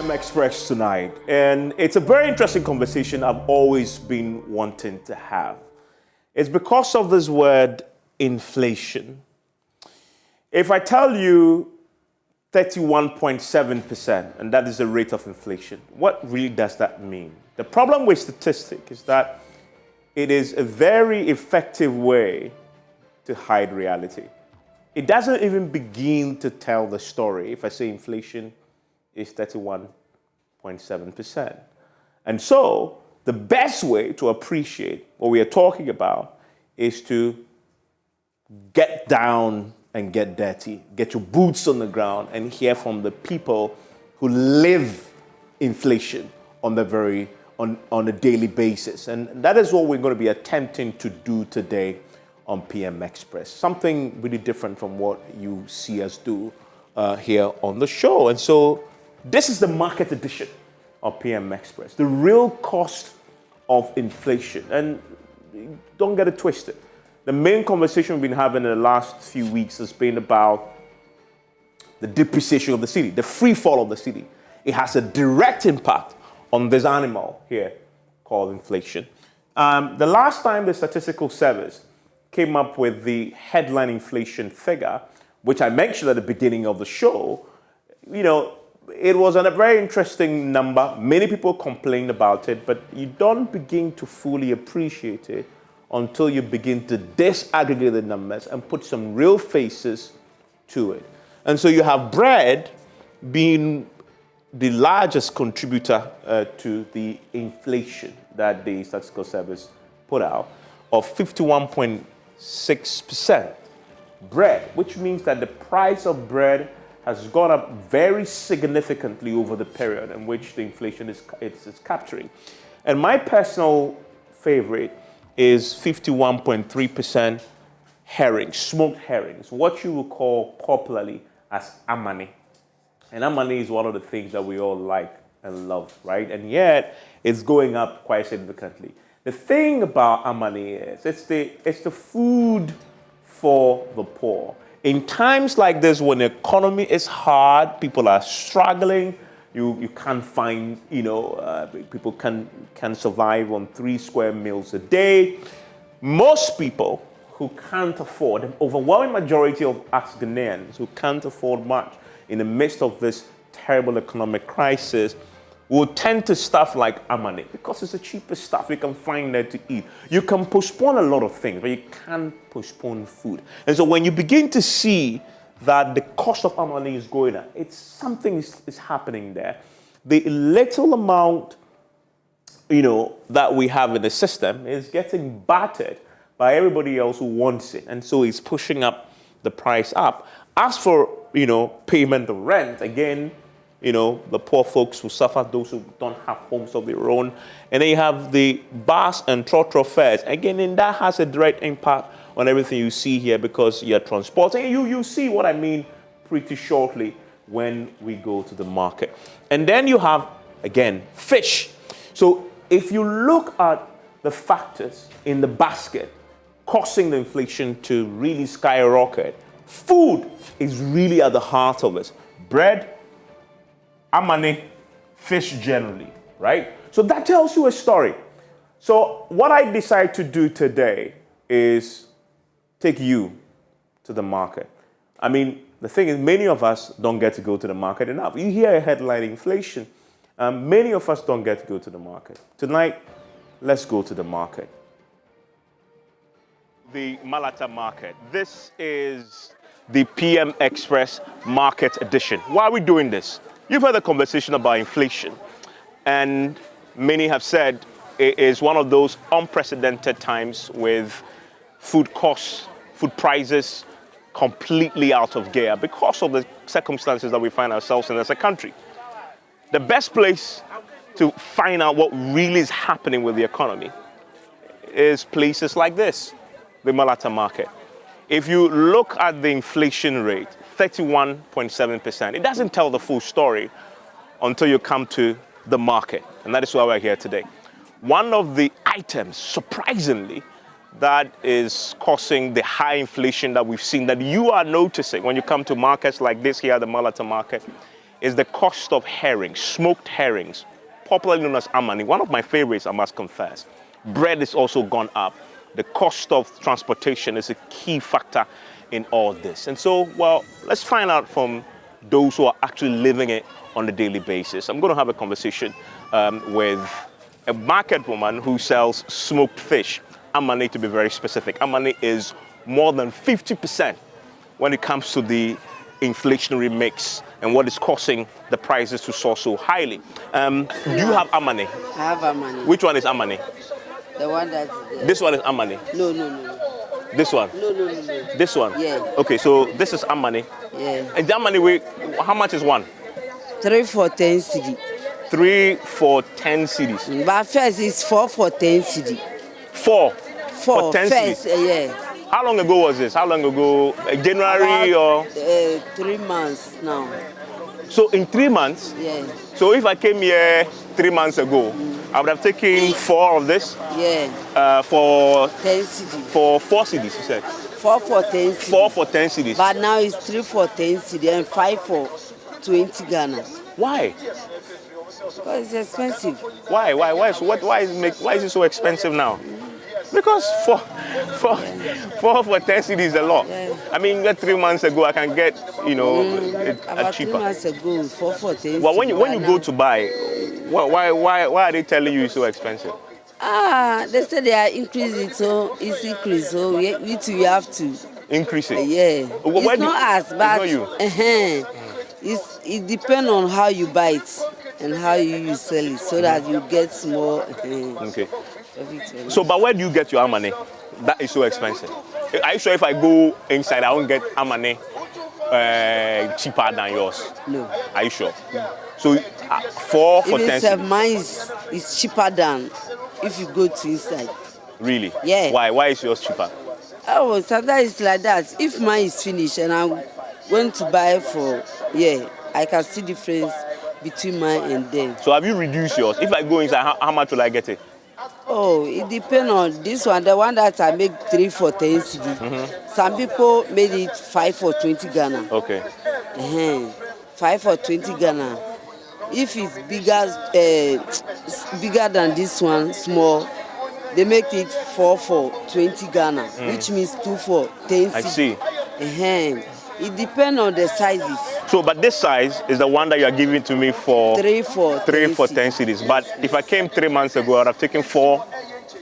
PM Express tonight, and it's a very interesting conversation I've always been wanting to have. It's because of this word, inflation. If I tell you 31.7%, and that is the rate of inflation, what really does that mean? The problem with statistics is that it is a very effective way to hide reality. It doesn't even begin to tell the story if I say inflation is 31.7%. And so, the best way to appreciate what we are talking about is to get down and get dirty, get your boots on the ground and hear from the people who live inflation on a daily basis. And that is what we're going to be attempting to do today on PM Express. Something really different from what you see us do here on the show. And so this is the market edition of PM Express, the real cost of inflation. And don't get it twisted. The main conversation we've been having in the last few weeks has been about the depreciation of the city, the free fall of the city. It has a direct impact on this animal here called inflation. The last time the Statistical Service came up with the headline inflation figure, which I mentioned at the beginning of the show, it was a very interesting number. Many people complained about it, but you don't begin to fully appreciate it until you begin to disaggregate the numbers and put some real faces to it. And so you have bread being the largest contributor to the inflation that the Statistical Service put out of 51.6%. Bread, which means that the price of bread has gone up very significantly over the period in which the inflation is capturing. And my personal favorite is 51.3% herrings, smoked herrings, what you will call popularly as amani. And amani is one of the things that we all like and love, right? And yet, it's going up quite significantly. The thing about amani is it's the food for the poor. In times like this, when the economy is hard, people are struggling, you can't find, people can survive on 3 square meals a day. Most people who can't afford, the overwhelming majority of us Ghanaians who can't afford much in the midst of this terrible economic crisis, will tend to stuff like amani because it's the cheapest stuff you can find there to eat. You can postpone a lot of things, but you can't postpone food. And so when you begin to see that the cost of amani is going up, something is happening there. The little amount, that we have in the system is getting battered by everybody else who wants it. And so it's pushing up the price up. As for, payment of rent, again, the poor folks who suffer, those who don't have homes of their own. And then you have the bus and trotro fares. Again, and that has a direct impact on everything you see here because you're transporting. You see what I mean pretty shortly when we go to the market. And then you have, again, fish. So if you look at the factors in the basket causing the inflation to really skyrocket, food is really at the heart of it. Bread, amani, fish generally, right? So that tells you a story. So what I decide to do today is take you to the market. I mean, the thing is, many of us don't get to go to the market enough. You hear a headline, inflation. Many of us don't get to go to the market. Tonight, let's go to the market. The Malata market. This is the PM Express Market Edition. Why are we doing this? You've heard the conversation about inflation, and many have said it is one of those unprecedented times with food costs, food prices completely out of gear because of the circumstances that we find ourselves in as a country. The best place to find out what really is happening with the economy is places like this, the Malata market. If you look at the inflation rate, 31.7%, it doesn't tell the full story until you come to the market. And that is why we're here today. One of the items, surprisingly, that is causing the high inflation that we've seen, that you are noticing when you come to markets like this here at the Malata market, is the cost of herrings, smoked herrings, popularly known as amani. One of my favorites, I must confess. Bread has also gone up. The cost of transportation is a key factor in all this. And so, well, let's find out from those who are actually living it on a daily basis. I'm going to have a conversation with a market woman who sells smoked fish. Amani, to be very specific. Amani is more than 50% when it comes to the inflationary mix and what is causing the prices to soar so highly. Do you have amani? I have amani. Which one is amani? The one that's there. This one is amani. No. This one? No. This one? Yeah. Okay, so this is amani. Yeah. And the amani, how much is one? 3 for 10 cedi. 3 for 10 cedis. But first it's 4 for 10 cedi. 4 for 10 first, cedis? Yeah. How long ago was this? How long ago? January or? 3 months now. So in 3 months? Yeah. So if I came here 3 months ago, I would have taken 4 of this? Yeah. For 10 cedi. For 4 cedis, you said? 4 for 10 cedi. 4 for 10 cedis. But now it's 3 for 10 cedi and 5 for 20 Ghana. Why? Because it's expensive. Why is it so expensive now? Because for 10 cedis is a lot. Yeah. I mean, 3 months ago, I can get, about cheaper. 3 months ago, 4 for 10. Well, when you go to buy, why are they telling you it's so expensive? They said they are increasing, so it's increased. So we have to increase it. Yeah, it's not us, but it's not you. It depends on how you buy it and how you sell it, so that you get more. Okay. So, but where do you get your amani? That is so expensive. Are you sure if I go inside, I won't get amani cheaper than yours? No. Are you sure? No. So, 4 for 10 cedis. Mine is cheaper than if you go to inside. Really? Yeah. Why? Why is yours cheaper? Oh, sometimes it's like that. If mine is finished and I'm going to buy for, I can see difference between mine and them. So have you reduced yours? If I go inside, how much will I get it? Oh, it depends on this one. The one that I make 3 for 10 cedi. Mm-hmm. Some people made it 5 for 20 Ghana. Okay. 5 for 20 Ghana. If it's bigger than this one, small, they make it 4 for 20 Ghana, which means 2 for 10 cedi. I see. It depends on the sizes. So, but this size is the one that you are giving to me for 3 for 10 cedis. But if I came 3 months ago, I would have taken 4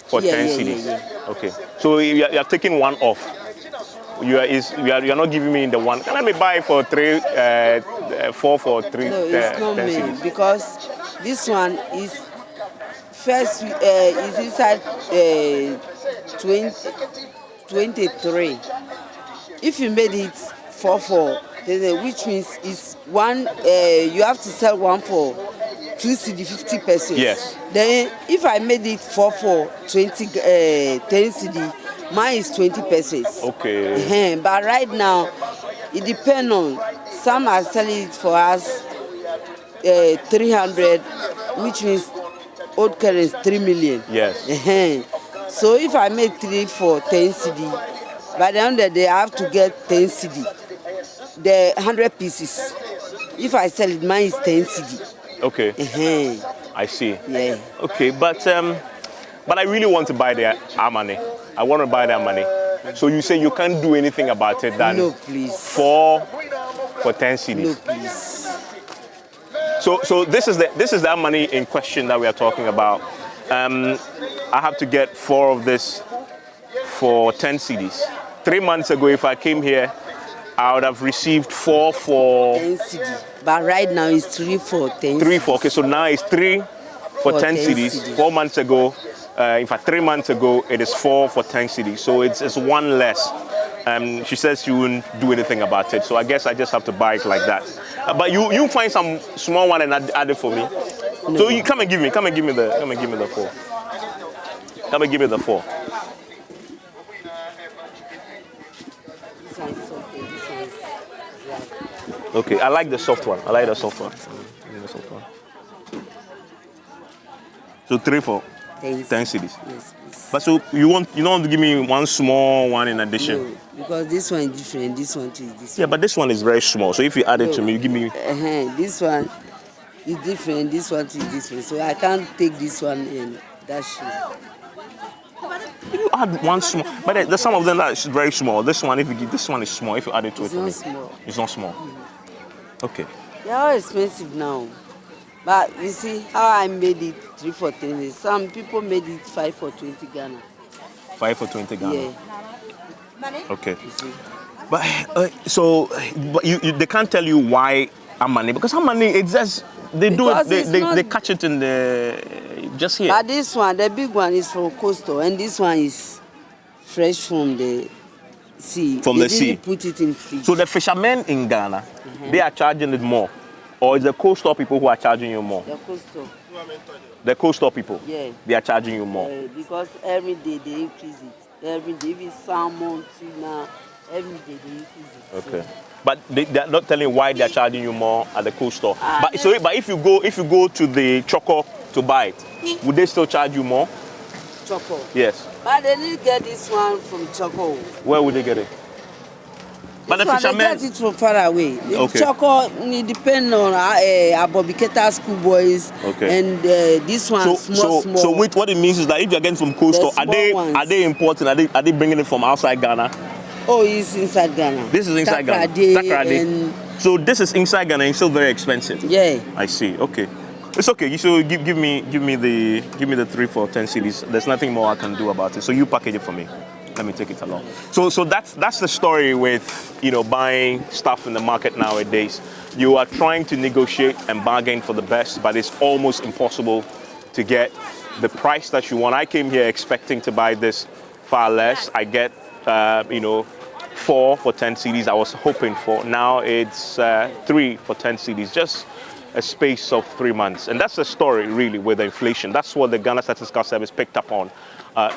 for 10 cedis. Yeah. Okay. So you are taking one off. You are not giving me the one. Let me buy for 4 for 3. No, it's not me cedis. Because this one is first is inside 23. If you made it 4 for, which means it's one. You have to sell one for 2 cedi 50 pesos. Yes. Then if I made it 4 for 10 cedi, mine is 20 pesos. Okay. But right now, it depends on. Some are selling it for us 300, which means old currency 3 million. Yes. So if I make 3 for 10 cedi. By the end of the day, I have to get 10 cedi. The 100 pieces. If I sell it, mine is 10 cedi. Okay. I see. Yeah. Okay, but I really want to buy the amani. I want to buy the amani. So you say you can't do anything about it than no, please. 4 for 10 cedis. No, please. So this is the amani in question that we are talking about. I have to get 4 of this for 10 cedis. 3 months ago, if I came here, I would have received 4 for 10 cedi. But right now it's 3 for 10. 3 for, okay, so now it's 3 for 10 cedis. 4 months ago, in fact 3 months ago, it is 4 for 10 cedis. So it's one less. She says she wouldn't do anything about it. So I guess I just have to buy it like that. But you find some small one and add it for me. No. So you come and give me the 4. Come and give me the 4. Okay, I like the soft one. Mm. So 3 for 10 cedis. Yes, please. But so you don't want to give me one small one in addition? No, because this one is different. This one too is this. Yeah, but this one is very small. So if you add it to me, you give me. This one is different. This one too is different. So I can't take this one and dash it. You add one small, but there's some of them that is very small. This one, if you give this one is small. If you add it to It's it, not small. It's not small. Okay. They are all expensive now. But you see how I made it 3 for 10. Some people made it 5 for 20 Ghana. 5 for 20 Ghana. Yeah. Okay. You see. But but they can't tell you why Amani, because Amani, it's just they Because do it. They catch it in the just here. But this one, the big one is from coastal, and this one is fresh from the sea. From the sea. They didn't put it in fridge. So the fishermen in Ghana, they are charging it more, or is the coastal people who are charging you more? The coastal. The coastal people. Yeah. They are charging you more. Because every day they increase it. Every day, even salmon, tuna, every day they increase it. Okay. So. But they're not telling why they're charging you more at the coastal. But if you go to the Choco to buy it, would they still charge you more? Choco. Yes. But they didn't get this one from Choco. Where would they get it? But the fishermen they get it from far away. Okay. Choco, it depends on Abobiketa schoolboys. Okay. And this one small. So what it means is that if you're getting from coastal, The small are they importing? Are they bringing it from outside Ghana? Oh, it's inside Ghana. This is inside Ghana. Takrade. So this is inside Ghana and it's still very expensive. Yeah. I see. Okay. It's okay. You should give me the 3 for 10 cedis. There's nothing more I can do about it. So you package it for me. Let me take it along. So that's the story with buying stuff in the market nowadays. You are trying to negotiate and bargain for the best, but it's almost impossible to get the price that you want. I came here expecting to buy this far less. I get 4 for 10 cedis I was hoping for. Now it's 3 for 10 cedis, just a space of 3 months. And that's the story really with the inflation. That's what the Ghana Statistical Service picked up on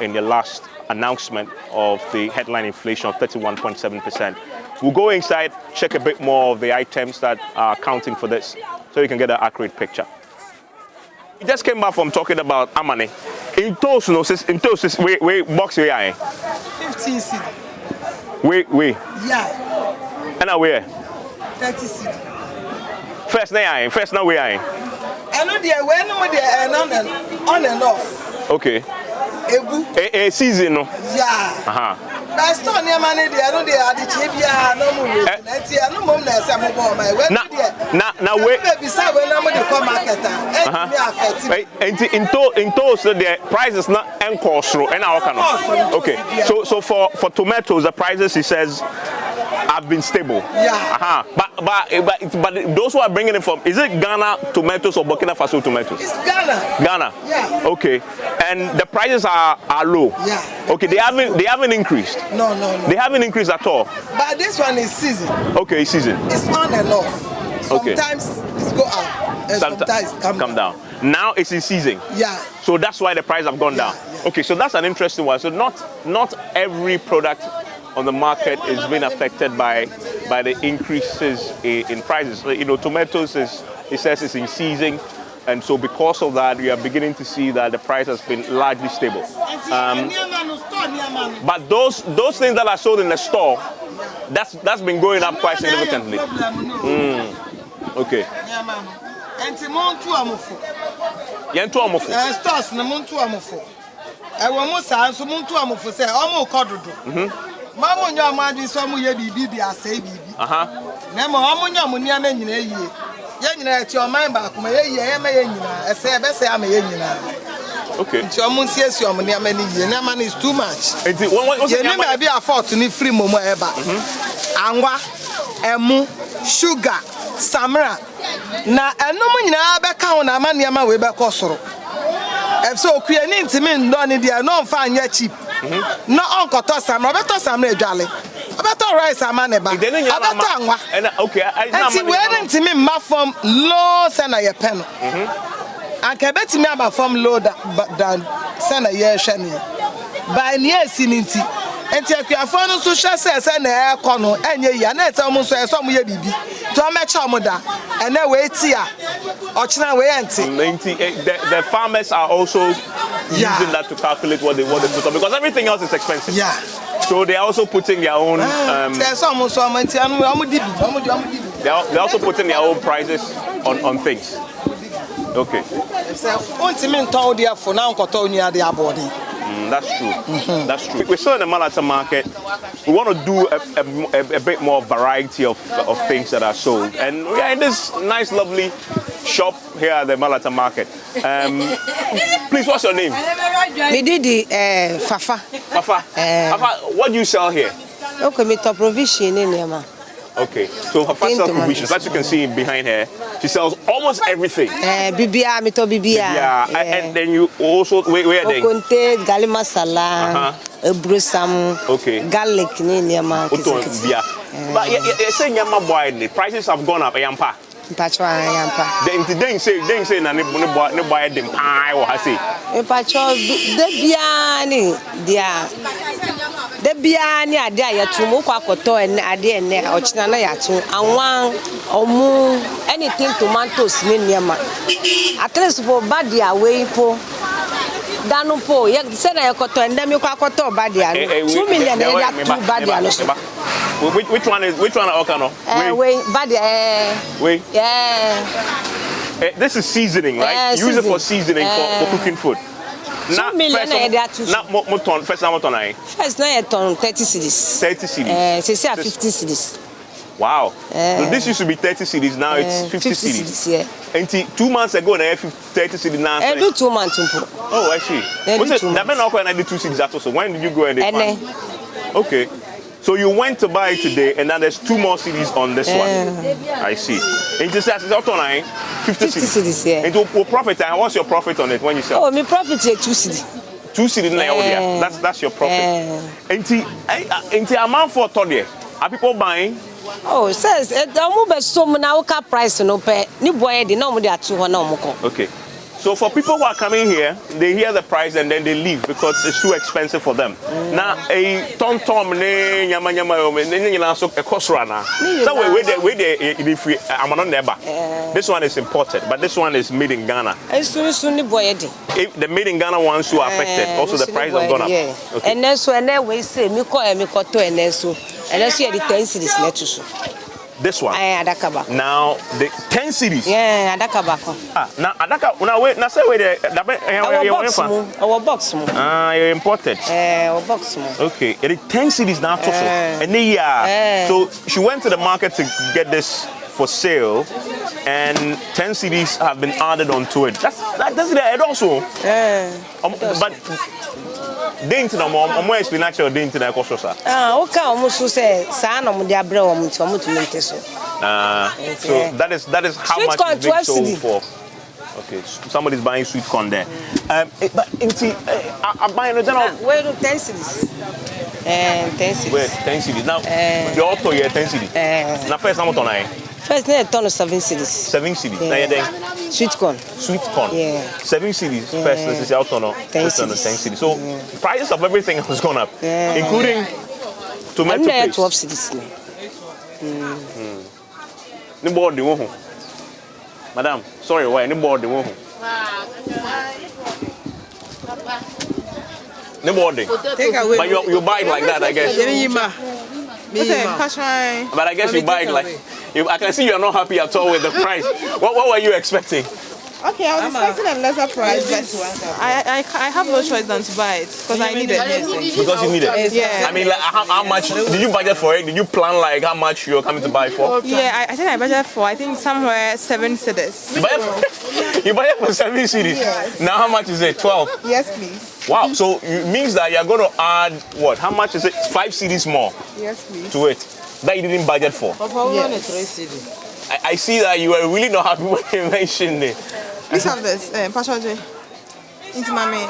in the last announcement of the headline inflation of 31.7%. We'll go inside, check a bit more of the items that are accounting for this so you can get an accurate picture. We just came back from talking about Amani. In toast, wait, box where 15 cedi. Wait. Yeah. And where? 30 cedi. First now where I. I know the way no on and off. Okay. Ebu. A season no. Yeah. But store near money there, no they are the chibia no more. I no mom na say mo boy my when there. Now wait. Be say when no dey come market and in toast the price is not encouraged and our kind. Okay. So for tomatoes the prices he says have been stable. Yeah. But those who are bringing it from, is it Ghana tomatoes or Burkina Faso tomatoes? It's Ghana. Ghana. Yeah. Okay. And the prices are low. Yeah. Okay. They haven't increased. No. They haven't increased at all. But this one is season. Okay, season. It's on and off. Sometimes it's go up and sometimes come down. Now it's in season. Yeah. So that's why the price have gone down. Yeah. Okay, so that's an interesting one. So not every product on the market is being affected by the increases in prices. Tomatoes it says it's in season, and so because of that, we are beginning to see that the price has been largely stable. But those things that are sold in the store, that's been going up quite significantly. Okay. Stores na muntu amofo. Mo sa so muntu amofo say omo kododo. Mama nyo amadi so mo ye bibi bi asai bibi. Na mo omo nyo mo nia na nyina yie. Ye nyina ti o man ba kuma ye yie ye ma ye nyina. Ese be se ama ye nyina. Okay. Ti omo nsiesie omo nia ma ni yie. Na man is too much. Ye ni ma bi afford ni free momo eba. Angwa, emu, sugar, samra. Na enum nyina be ka na ama nia ma we be kosoro. So kuani ntimi ndo ni dia no mfa anya cheap. No onkoto samra, beto samra edwale. Beto rice amane ba. Beto anwa. Okay, Nti we ntimi ma from low sana ye pen. Anka betimi aba from low than sana ye hwe ni. By near sininti. enti akuafo no so hwe se na ekọ no enye ya na etem so eso mo ye bibi to mecha mo da ene we ti a ochina we enti the farmers are also using that to calculate what they put on because everything else is expensive. Yeah. So they are also putting their own they're also putting their own prices on things. Okay. That's true. That's true. We're still in the Malata market. We want to do a bit more variety of things that are sold. And we are in this nice, lovely shop here at the Malata market. Please, what's your name? Me did Fafa. Fafa. Fafa, what do you sell here? Okay, me top provision in there. Okay, so Fafa sells provisions. As you can see behind her, she sells almost everything. Bibia, me to bibia. Yeah, and then you also where they? Okonte, gali masala, brusam. Okay. Garlic ni nyama. But you say nyama boy, the prices have gone up. Yampa. Mpachwa yampa. They say na ne boy dem pie or hasi. Mpachwa Debiani ade ayatu kwa koto ade ene ochina na yatu anwan omu anything tomatoes ni niema at least for badia we po danu po ye say na yakoto ndem kwa koto badia 2 million ya 2 badia no so which one okano we badia we yeah this is seasoning, right? Use it for seasoning for cooking food. Now, first now you turn 30 cedis. 30 cedis. Say 50 cedis. Wow. So this used to be 30 cedis, now it's 50 cedis. Yeah. And 2 months ago, now 30 cedis now. I do 2 months. Oh, I see. What's it? That meant I did 2 cedis also. When did you go and okay. So you went to buy it today, and now there's 2 more cedis on this one. I see. And it says it's out on 50 cedis. Yeah. And to profit, and what's your profit on it when you sell? Oh, my profit is 2 cedis. 2 cedis now. That's your profit. And the amount for today, are people buying? Oh, says it almost so now price no pay. Ni boy di no mo dey atu ho na omko. Okay. So for people who are coming here, they hear the price and then they leave because it's too expensive for them. Now a tom ne nyama ne nyina so e kosora na. So we if we am not never. This one is imported, but this one is made in Ghana. So ni boy di. If the made in Ghana ones who are affected, also the price has gone up. Okay. And then so and we say me ko to and then so and then so the 10 cedis net so. This one. Adakaba. Now the 10 cedis. Yeah, Adakaba. Now Adaka. Now wait. Now say wait. Our box. You imported. Our box. Okay. It is 10 cedis now. And so she went to the market to get this for sale, and 10 cedis have been added onto it. That's it also. But. Dent na mo explain actually dent na koso sa okay almost say sa na mo dia bre wo mo to mente so so that is how sweet much is being sold for. Okay, somebody's buying sweet corn there. But I'm buying it now. Where do 10 cedis 10 cedis where 10 cedis now the auto here 10 cedis na first na mo to na first na ton 7 cedis 7 cedis na then sweet corn yeah 7 cedis first this is auto no 10 cedis so prices of everything has gone up including tomato paste 12 cedis ni board the one madam sorry why ni board the one ni board but you buy it like that I guess but I guess you buy it like I can see you are not happy at all with the price. What were you expecting? Okay, I was expecting a lesser price, but I have no choice than to buy it because I need it. Because you need it? Yeah. I mean, like, how much did you budget for it? Did you plan like how much you're coming to buy for? Yeah, I think I budgeted for somewhere 7 cedis. You buy it for 7 cedis? Yes. Now how much is it? 12? Yes, please. Wow, so it means that you're going to add what? How much is it? 5 cedis more? Yes, please. To it that you didn't budget for? Yes. I see that you are really not happy when you mentioned it. Let's have this. Into my main.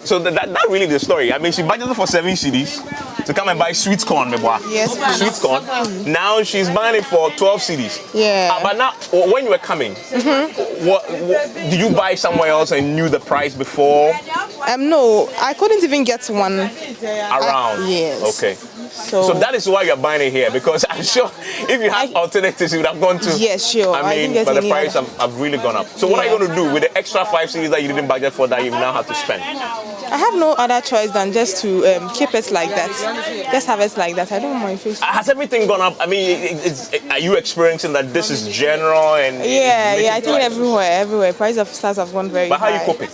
So that really the story. I mean, she budgeted for 7 cedis. to come and buy sweet corn, boy. Yes, please. Sweet corn. Now she's buying it for 12 cedis. Yeah. But now, when you were coming, what did you buy somewhere else and knew the price before? No, I couldn't even get one Around. yes. Okay. So that is why you're buying it here, because I'm sure if you had alternatives, you would have gone to. Yes, sure. I mean, didn't get but the any price other. have really gone up. So what are you going to do with the extra 5 cedis that you didn't budget for that you now have to spend? I have no other choice than just to keep it like that. Just have it like that. I don't mind face. Has everything gone up? I mean, are you experiencing that this is general and? Yeah, I think everywhere. Price of stars have gone very high. But how are you coping?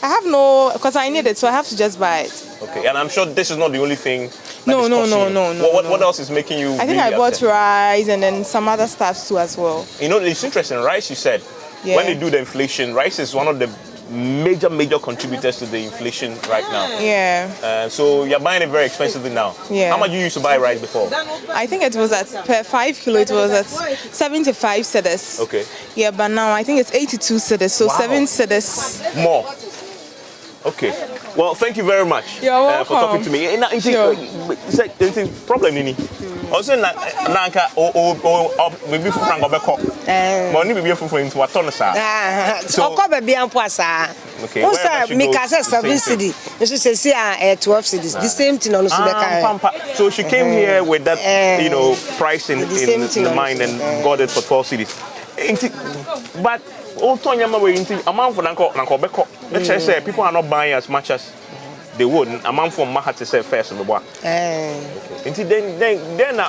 I have no, because I need it, so I have to just buy it. Okay, and I'm sure this is not the only thing. No. What else is making you? I think really I bought upset? rice and then some other stuff too as well. You know, it's interesting. Rice, you said, Yeah. when they do the inflation, rice is one of the major contributors to the inflation right now. Yeah. So you're buying it very expensively now. Yeah. How much you used to buy rice before? I think it was at per 5 kilo. It was at 75 cedis. Okay. Yeah, but now I think it's 82 cedis. So Wow. 7 cedis. More. Okay. Well, thank you very much You're welcome. for talking to me. Sure. It's a problem, Nini. Also, Nanka, maybe for Frank Obeko. Money be for into what on sa. So ko be bian po asa. Okay, Who wherever say she me goes, ka say the same 7 thing. cedi. You say see 12 cedis. The same thing on so be ka. So she came here with that, price in same thing the on mind and it. got it for 12 cedis. But amount for Nanko Beko. Let's just say people are not buying as much as they would. Amount for Maha to say first of the boy. Then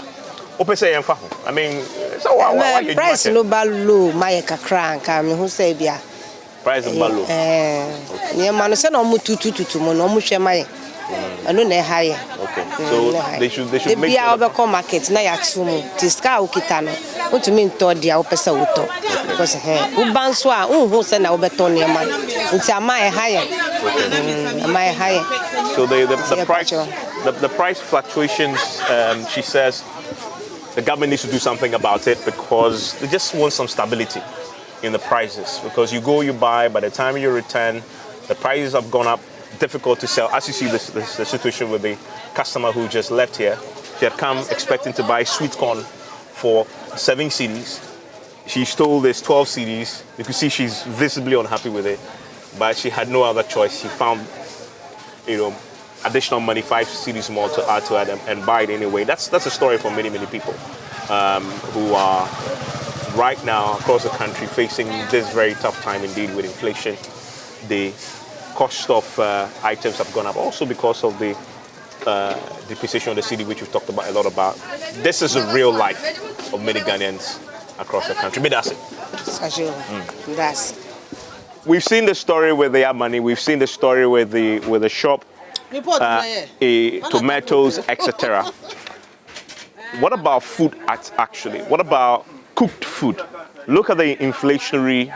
open say I mean, so why you price no ba low my kakra nka me who say bia. price of ballow. Near man say no mu tutu mo no mu hwe mai. Anu na high. Okay. So they should make Bia sure that- obeko market na ya tumu. Tiska okita no. Utumi nto dia opesa wuto. Because uban so a unhu say na obeto ne man. Nti ama high. Ama high. So the Yeah, price sure. the price fluctuations, she says the government needs to do something about it because they just want some stability in the prices. Because you go, you buy, by the time you return, the prices have gone up, difficult to sell. As you see the situation with the customer who just left here, she had come expecting to buy sweet corn for 7 cedis. She's told there's 12 cedis. You can see she's visibly unhappy with it, but she had no other choice. She found, additional money, 5 cedis more to add to it and buy it anyway. That's a story for many people who are right now across the country facing this very tough time indeed with inflation. The cost of items have gone up also because of the depreciation of the cedi, which we've talked about a lot about. This is the real life of many Ghanaians across the country. But that's it. That's. We've seen the story with the money. We've seen the story with the shop, tomatoes, etc. What about food actually? What about cooked food? Look at the inflationary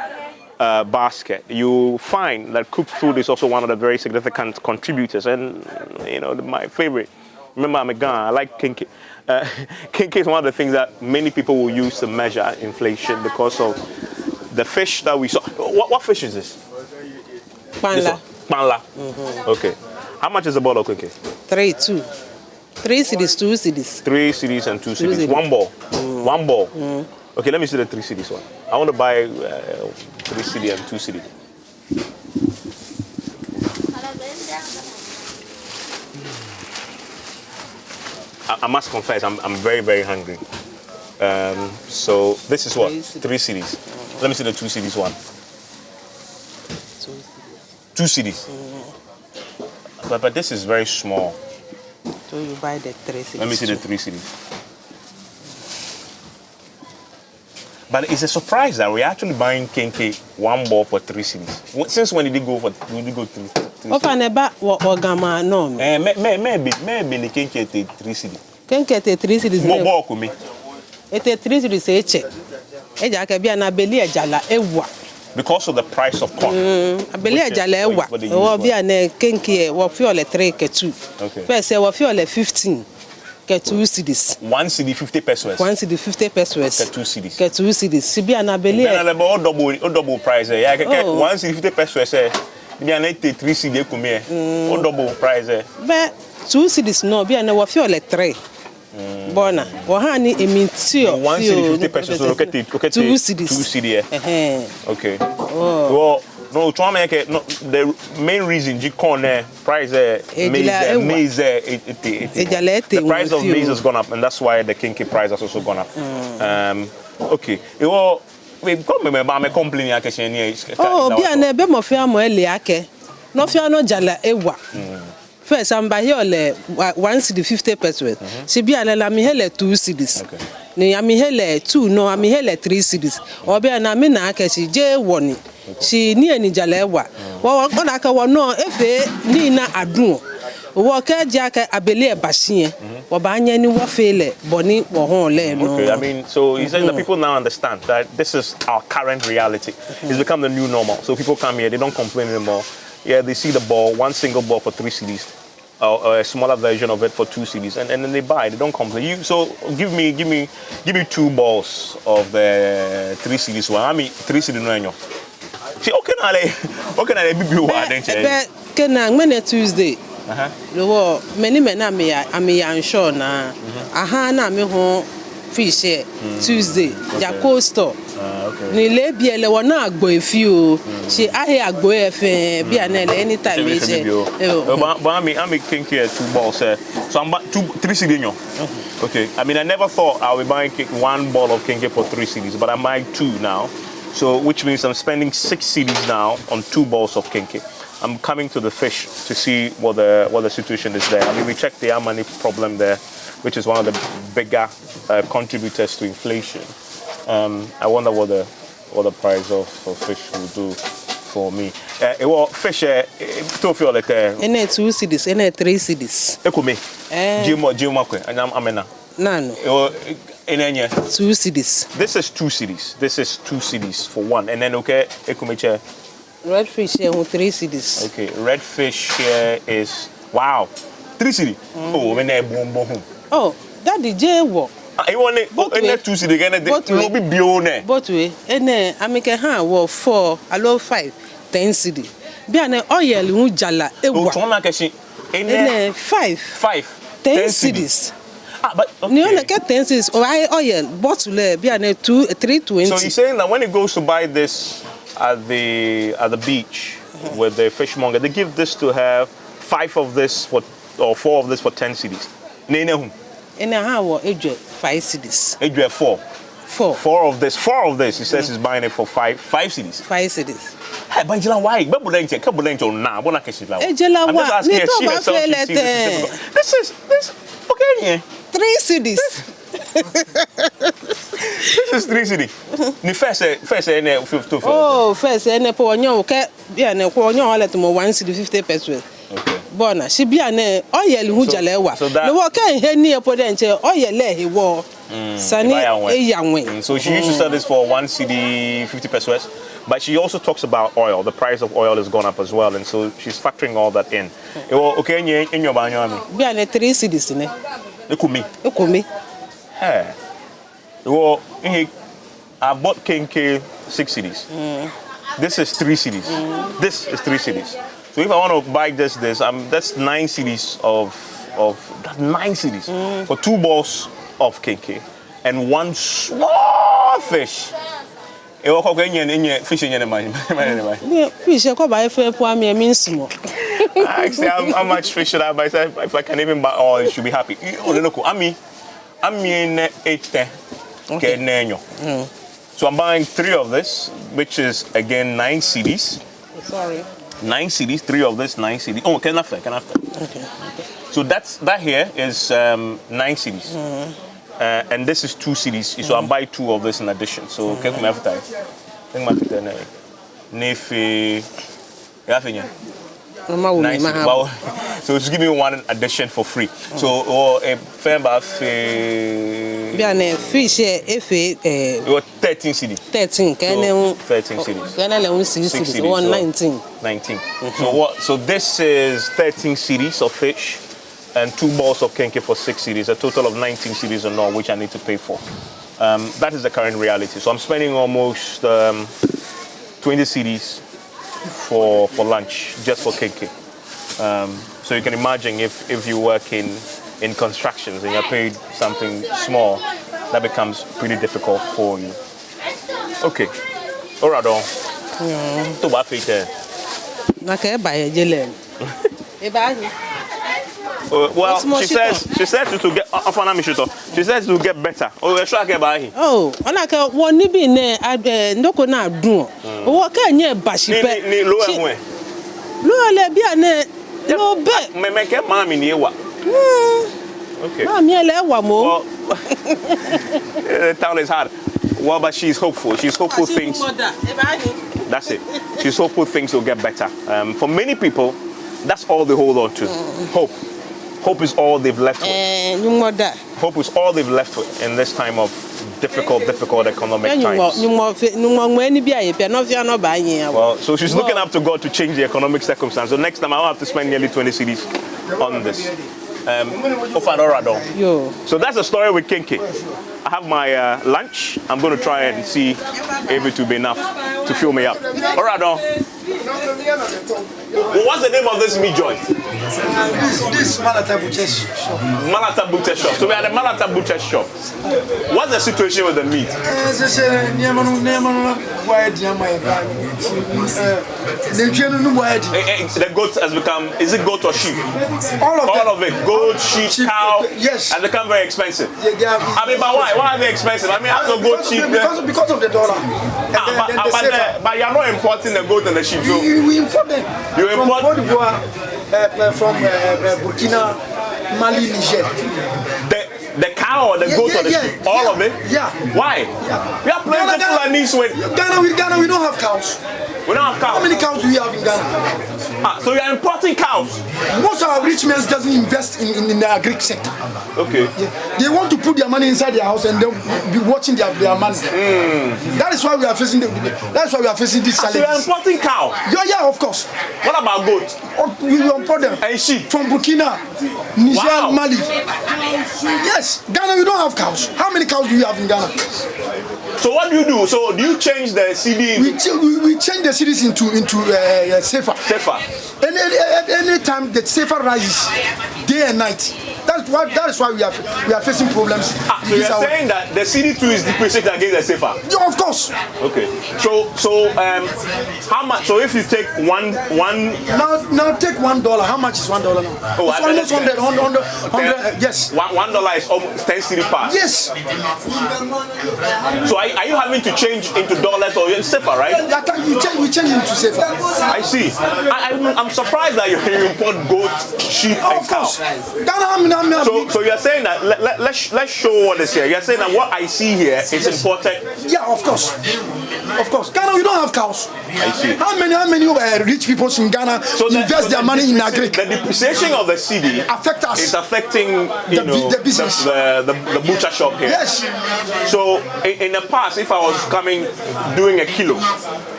basket. You find that cooked food is also one of the very significant contributors. And my favorite. Remember, I'm a Ghana. I like kinky. Kinky is one of the things that many people will use to measure inflation because of the fish that we saw. What fish is this? Panla. Panla. Okay. How much is a bottle of kinky? 3 cedis, 2 cedis. 3 cedis and 2 cedis. One ball. One ball. Okay, let me see the 3 cedis one. I want to buy 3 cedis and 2 cedis. I must confess, I'm very hungry. So this is what? 3 cedis. Let me see the 2 cedis one. 2 cedis. But this is very small. So you buy the 3 cedis. Let me see the 3 cedis. But it's a surprise that we're actually buying kenke one ball for 3 cedis. Since when did it go 3 cedis? Ofa neba wagama no. Maybe the kenke at 3 cedis. Kenke te 3 cedis. More kumi. Ete 3 cedis eche. Eja ka bia na beli ejala ewa. Because of the price of corn. Abeli ejala ewa. Wo bia na kenke wo fi ole 3 ke 2. Okay. First wo fi ole 15 ke 2 cedis. 1 cedi 50 pesos. 1 cedi 50 pesos. Ke 2 cedis. Ke 2 cedis. Si bia na beli. Then double price. Yeah, 1 cedi 50 pesos. Be an 83 CD come here. What double price there? But 2 cities no be an wa feel like 3. Bona. Wa ha ni emitio. 1 CD 50 pesos. So look at 2 cities. 2 CD. Okay. Well, no, the main reason you corner price maize the price of maize has gone up, and that's why the kinky price has also gone up. Okay. Well, we come me complaining oh, be an ebe mo fia mo ele ake. No fia no jala ewa. First, I'm by here le 1 CD 50 pesos. She be an la mi hele 2 CDs. Okay. Ni ami hele 2 no ami hele 3 CDs. Obi na mi na ake she je woni. She ni eni jala ewa. Wa na ka wo no efe ni na adun. Wo ka ja ka abele e bashin. Wo ba anya ni wo fele boni wo hon le no. Okay, I mean, so he's saying that people now understand that this is our current reality. It's become the new normal. So people come here, they don't complain anymore. Yeah, they see the ball, one single ball for 3 CDs, or a smaller version of it for 2 CDs, and then they buy. They don't complain. So give me 2 balls of the 3 CDs. Well, I mean 3 CDs no anyo. See, okay, I be one. Can I Tuesday? Lo many men am unsure na. Aha na me ho fish Tuesday. Jako store. Ni le bi ele wona agbo efi o. She ahe agbo efe bi anele anytime e je. But I'm kinky 2 balls. So I'm 3 CDs. Okay. I mean, I never thought I would buy 1 ball of kinky for 3 CDs, but I might 2 now. So which means I'm spending 6 CDs now on 2 balls of kinky. I'm coming to the fish to see what the situation is there. I mean, we checked the money problem there, which is one of the bigger contributors to inflation. I wonder what the price of fish will do for me. Well, fish, to feel like any 2 CDs, any 3 CDs. Ekome. Jimo kwe. Amena. No. In any 2 CDs. This is 2 CDs. This is 2 CDs for 1, and then okay, Ekumeche. Red fish here with 3 CDs. Okay, red fish here is wow, 3 CDs. Oh, when they boom. Oh, that the J wo. I want it. But 2 CDs again. No be bione. But we, ene amike ha wo 4, alo 5, 10 CD. Bi ane oil hu jala ewa. Oh, choma keshi. Ene 5, 10 CDs. But okay. You only get 10 CDs. Oil bottle bi ane 320. So you're saying that when he goes to buy this at the beach with the fishmonger, they give this to have 5 of this or 4 of this for 10 CDs. Nene Ene ha wo edwe 5 CDs. Edwe 4. 4 of this. He says he's buying it for 5 CDs. 5 CDs. Hey, but Jela, why? Kabulenche na. Bona keshila. Jela wa. I'm just asking her. She herself. This is okay. 3 CDs. This is 3 CDs. Ni first ene 50. Oh, first ene po onyo ke bia ne ko onyo let mo 1 CD 50 pesos. Okay. Bona she bia ne oyel hu jale wa. No wo kan he ni epo de nche oyel he wo. Sani eyanwe. So she used to sell this for 1 CD 50 pesos. But she also talks about oil. The price of oil has gone up as well, and so she's factoring all that in. Okay, in your banyo ami. Bia ne 3 CDs ne. Ekumi. Hey. Well, I bought Kinky 6 CDs. This is 3 CDs. This is 3 CDs. So if I want to buy this, that's 9 CDs of 9 CDs for 2 balls of Kinky and 1 small fish. Fish in money. Fish, I buy for me small. Actually, how much fish should I buy? If I can even buy all, you should be happy. I'm in 8. Okay. So I'm buying 3 of this, which is again 9 CDs. Sorry. 9 CDs, 3 of this, 9 CDs. Oh, can after. Okay. So that here is 9 CDs. And this is 2 CDs. So I'm buying 2 of this in addition. So okay, come after. Think my after Nefi. Nice. So just give me 1 addition for free. So a fair bath. Fish you 13 CDs. 13. 13 CDs. Can I 6 CDs? 19. 19. So this is 13 CDs of fish and 2 balls of Kinky for 6 CDs. A total of 19 CDs and all, which I need to pay for. That is the current reality. So I'm spending almost 20 CDs for lunch just for KK. So you can imagine if you work in constructions and you're paid something small, that becomes pretty difficult for you. Okay. All right, on. To what fit there? Okay, buy jelen. Well, she says to get she says to get better. Oh, we sure get by. Oh, ona ka woni bi ne ndoko na adun. Wo ka nye bashipe. Ni lo ehun. Lo le bia ne lo be. Me ke mami ni ewa. Okay. Mami ele ewa mo. Well, the town is hard. Well, but she's hopeful. She's hopeful things. That's it. She's hopeful things will get better. For many people, that's all they hold on to. Hope. Hope is all they've left with. Hope is all they've left with in this time of difficult economic times. Well, so she's looking up to God to change the economic circumstance. So next time I'll have to spend nearly 20 cedis on this. So that's the story with Kinky. I have my lunch. I'm going to try and see if it will be enough to fill me up. All right, what's the name of this meat joint? This Malata Butcher Shop. Malata Butcher Shop. So we are the Malata Butcher Shop. What's the situation with the meat? The goat has become, is it goat or sheep? All of it. Goat, sheep, cow. Yes. Has become very expensive. Yeah. I mean, but why? Why are they expensive? I mean, I have to goat, sheep. Because of the dollar. But you're not importing the goat and the sheep. So we import them. You import from Cote d'Ivoire, from Burkina, Mali, Niger. The cow or the goat or the sheep? All of it? Yeah. Why? Yeah. We are plenty of Fulanis with. Ghana, we don't have cows. We don't have cows. How many cows do we have in Ghana? So you are importing cows? Most of our rich men doesn't invest in the agri sector. Okay. Yeah. They want to put their money inside their house and they'll be watching their money. That is why we are facing this challenge. So you are importing cow? Yeah, of course. What about goat? We import them. And sheep? From Burkina, Niger, Wow. Mali. Yes. Ghana, we don't have cows. How many cows do we have in Ghana? So what do you do? So do you change the CD? We change the cities into safer. Safer. Any time the safer rises, day and night. That is why we are facing problems. So you're saying that the CD2 is depreciated against the safer? Yeah, of course. Okay. So how much? So if you take one now take $1. How much is $1 now? Oh, it's almost 100. Yes. $1 is almost 10 CD pass. Yes. So are you having to change into dollars or safer, right? We change into safer. I see. I'm surprised that you import goat, sheep, and cow. So you're saying that let's show what is here. You're saying that what I see here is imported. Yeah, of course. Of course. Ghana, we don't have cows. I see. How many rich people in Ghana invest their money in agri? The depreciation of the CD affect us. Is affecting the business, the butcher shop here. Yes. So in the past, if I was doing a kilo.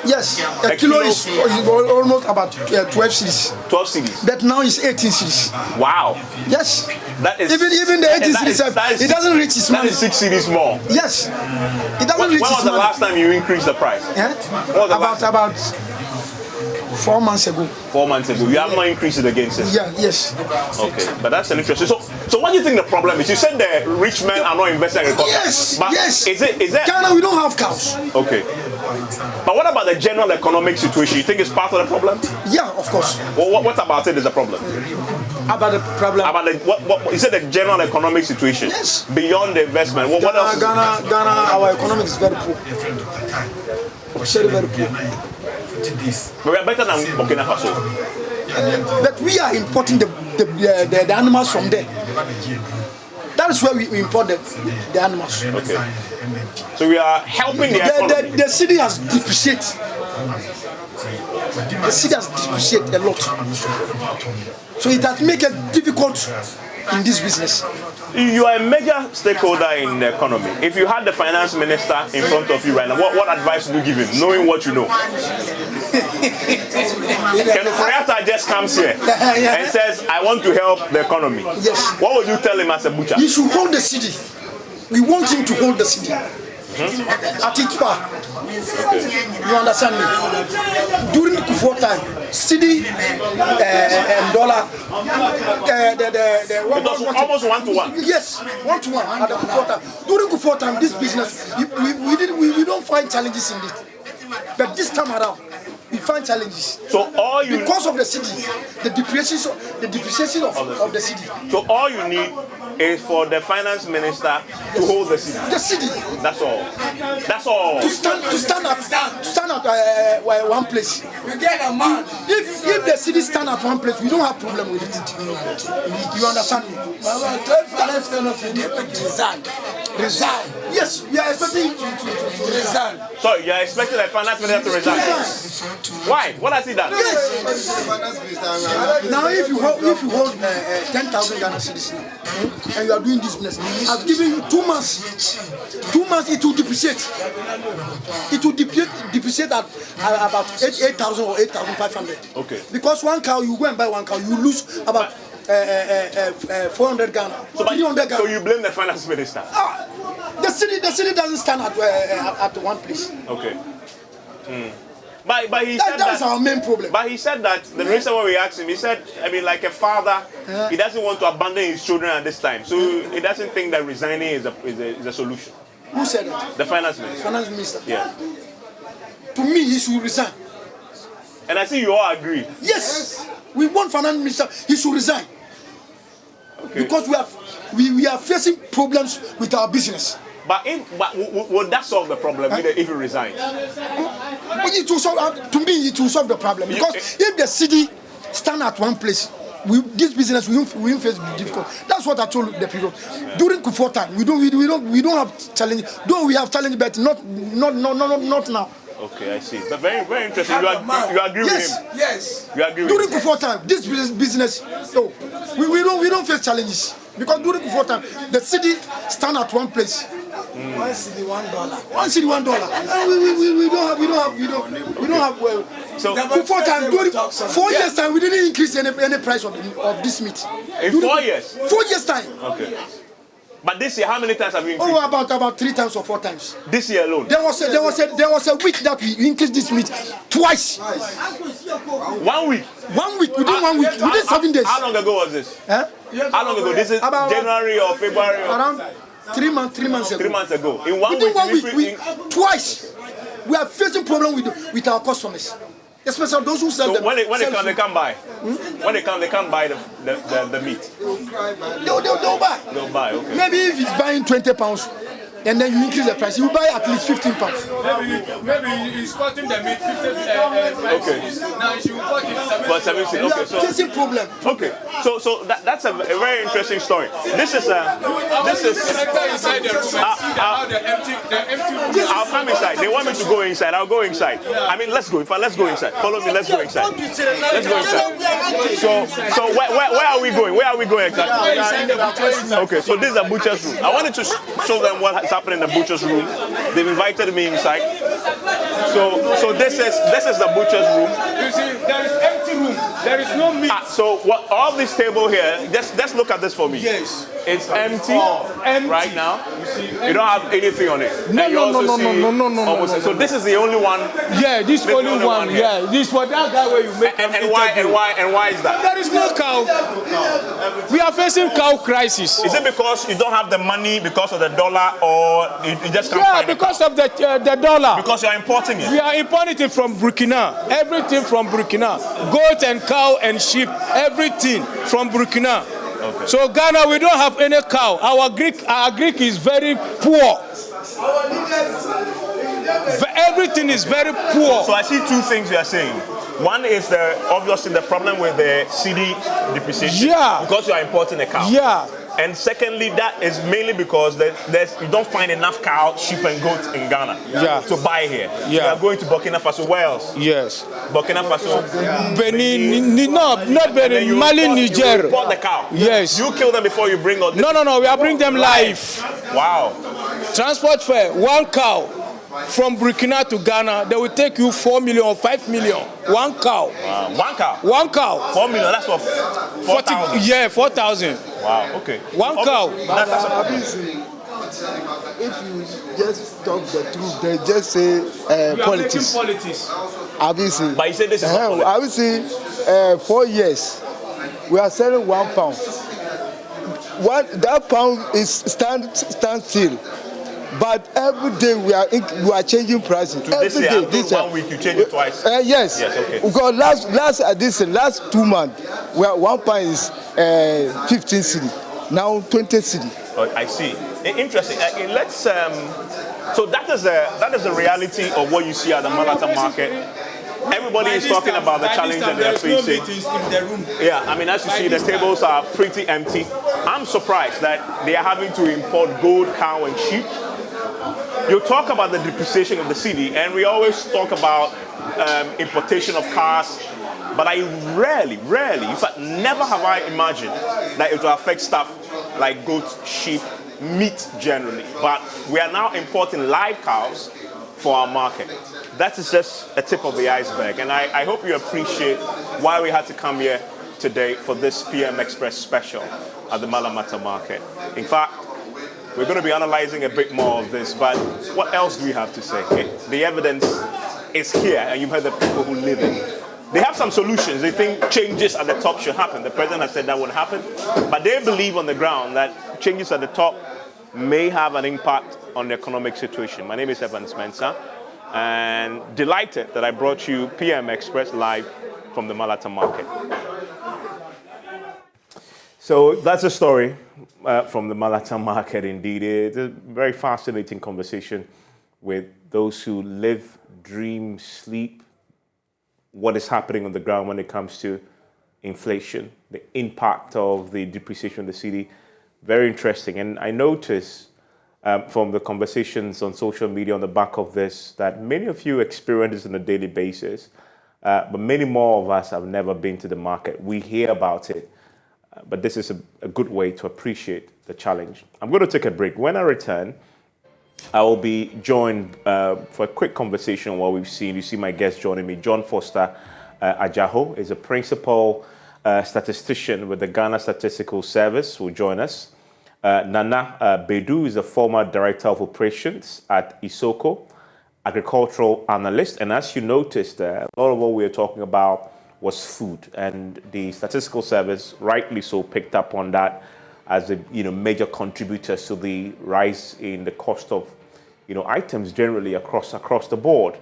Yes, a kilo is almost about 12 cedis. 12 cedis. But now it's 18 cedis. Wow. Yes. That is even the 18 cedis, it doesn't reach its money. That is 6 cedis more. Yes. It doesn't reach its money. When was the last time you increased the price? About 4 months ago. 4 months ago. You have not increased it again since? Yeah, yes. Okay, but that's an interesting. So what do you think the problem is? You said the rich men are not investing in agriculture. Yes, but yes. Is that Ghana, we don't have cows. Okay. But what about the general economic situation? You think it's part of the problem? Yeah, of course. Well, what about it is a problem? About the problem? About what is it the general economic situation? Yes. Beyond the investment. What else? Ghana, our economy is very poor. Very, very poor. But we are better than Burkina Faso. But we are importing the animals from there. That is where we import the animals. Okay. So we are helping the economy. The city has depreciated. The city has depreciated a lot. So it has made it difficult in this business. You are a major stakeholder in the economy. If you had the finance minister in front of you right now, what advice would you give him, knowing what you know? Ken Oforiatta just comes here and says, I want to help the economy. Yes. What would you tell him as a butcher? He should hold the city. We want him to hold the city. at each bar. You understand me? During the Kufuor time, cedi and dollar, it was almost 1-to-1. Yes, 1-to-1 at the Kufuor time. During Kufuor time, this business, we don't find challenges in it. But this time around, we find challenges. So all you because of the city, the depreciation of the city. So all you need is for the finance minister to hold the city. The city. That's all. That's all. To stand at one place. We get a man. If the city stand at one place, we don't have problem with it. You understand me? Resign. Yes, we are expecting to resign. So you are expecting the finance minister to resign? Why? What has he done? Yes. Now, if you hold 10,000 Ghana cedis now, and you are doing this business, I've given you 2 months. 2 months, it will depreciate. It will depreciate at about 8,000 or 8,500. Okay. Because one cow, you go and buy one cow, you lose about 400 Ghana. So, 300 Ghana. So you blame the finance minister? The city doesn't stand at one place. Okay. But he said that's our main problem. But he said that the reason why we asked him, he said, I mean, like a father, he doesn't want to abandon his children at this time. So he doesn't think that resigning is a solution. Who said that? The finance minister. Finance minister. Yeah. To me, he should resign. And I see you all agree. Yes. We want finance minister. He should resign. Okay. Because we are facing problems with our business. But would that solve the problem if he resigns? It will solve, to me, it will solve the problem. Because if the city stand at one place, this business we won't face difficult. That's what I told the people. During Kufuor time, we don't have challenge. Though we have challenge, but not now. Okay, I see. But very, very interesting. You agree with him? Yes. You agree during with him? Kufuor time, this business, no, we don't face challenges because during Kufuor time, the city stand at one place. $1 cedi, $1. $1 cedi, $1. We don't have. So Kufuor time, during 4 years time, we didn't increase any price of this meat. In 4 years. 4 years time. Okay. But this year, how many times have you increased? Oh, about 3 times or 4 times. This year alone? There was a week that we increased this meat twice. 1 week? 1 week, within 1 week, within 7 days. How long ago was this? Huh? How long ago? This is about January or February? Around 3 months ago. 3 months ago. In one week, twice. We are facing problem with our customers. Especially those who sell them. When they come, they can't buy. When they come, they can't buy the meat. They'll buy. They'll buy, okay. Maybe if he's buying 20 pounds, and then you increase the price, you buy at least 15 pounds. Maybe he's cutting the meat 50 okay. Now he should cut it 70. Okay, so facing problem. Okay, so that's a very interesting story. This is inside the room. I'll come inside. They want me to go inside. I'll go inside. I mean, let's go. Let's go inside. Follow me. Let's go inside. Let's go inside. So where are we going? Where are we going exactly? Okay, so this is a butcher's room. I wanted to show them what's happening in the butcher's room. They've invited me inside. So this is the butcher's room. You see, there is empty room. There is no meat. So what? All this table here. Just look at this for me. Yes. It's empty right now. You don't have anything on it. No. So this is the only one. Yeah, this only one. Yeah, this for that guy where you make. And why is that? There is no cow. We are facing cow crisis. Is it because you don't have the money because of the dollar, or you just can't find it? Because of the dollar. Because you are importing it. We are importing it from Burkina. Everything from Burkina. Goat and cow and sheep. Everything from Burkina. Okay. So Ghana, we don't have any cow. Our Greek is very poor. Everything is very poor. So I see two things you are saying. One is obviously the problem with the cedi depreciation. Yeah. Because you are importing a cow. Yeah. And secondly, that is mainly because you don't find enough cow, sheep, and goats in Ghana to buy here. Yeah. You are going to Burkina Faso. Where else? Yes. Burkina Faso. Benin, not Benin, Mali, Niger. You import the cow. Yes. You kill them before you bring on. No. We are bringing them live. Wow. Transport fare, 1 cow. From Burkina to Ghana, they will take you 4 million or 5 million. 1 cow. Wow. 1 cow? 1 cow. 4 million, that's what? 4,000? Yeah, 4,000. Wow, okay. 1 cow. if you just talk the truth, they just say politics. Obviously. But you say this is not politics. Obviously, 4 years, we are selling £1. That pound is stand still. But every day we are changing prices. Every day. This 1 week you change it twice. Yes. Yes. Okay. Because last 2 months, where £1 is 15 cedi, now 20 cedi. Oh, I see. Interesting. Let's. So that is a reality of what you see at the Malata market. Everybody is talking about the challenge that they are facing. Yeah, I mean, as you see, the tables are pretty empty. I'm surprised that they are having to import goat, cow, and sheep. You talk about the depreciation of the city, and we always talk about importation of cars, but I rarely, in fact, never have I imagined that it will affect stuff like goats, sheep, meat generally. But we are now importing live cows for our market. That is just a tip of the iceberg, and I hope you appreciate why we had to come here today for this PM Express special at the Malamata market. In fact, we're going to be analyzing a bit more of this, but what else do we have to say? Okay? The evidence is here, and you've heard the people who live it. They have some solutions. They think changes at the top should happen. The president has said that would happen, but they believe on the ground that changes at the top may have an impact on the economic situation. My name is Evans Mensah, and delighted that I brought you PM Express live from the Malata market. So that's a story from the Malata market indeed. It's a very fascinating conversation with those who live, dream, sleep, what is happening on the ground when it comes to inflation, the impact of the depreciation of the city. Very interesting. And I noticed from the conversations on social media on the back of this that many of you experience this on a daily basis, but many more of us have never been to the market. We hear about it. But this is a good way to appreciate the challenge. I'm going to take a break. When I return, I will be joined for a quick conversation on what we've seen. You see my guest joining me, John Foster Ajaho, is a principal statistician with the Ghana Statistical Service, will join us. Nana Bedu is a former director of operations at Isoko, agricultural analyst. And as you noticed, a lot of what we are talking about was food, and the Statistical Service, rightly so, picked up on that as a major contributor to the rise in the cost of items generally across the board.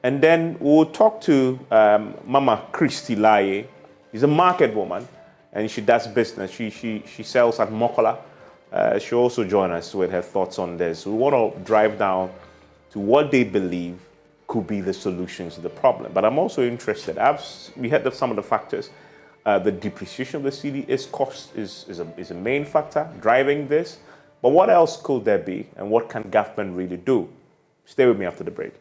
And then we'll talk to Mama Christy Laye. She's a market woman, and she does business. She sells at Mokola. She'll also join us with her thoughts on this. We want to drive down to what they believe could be the solutions to the problem. But I'm also interested, we heard of some of the factors. The depreciation of the city is a main factor driving this. But what else could there be, and what can government really do? Stay with me after the break.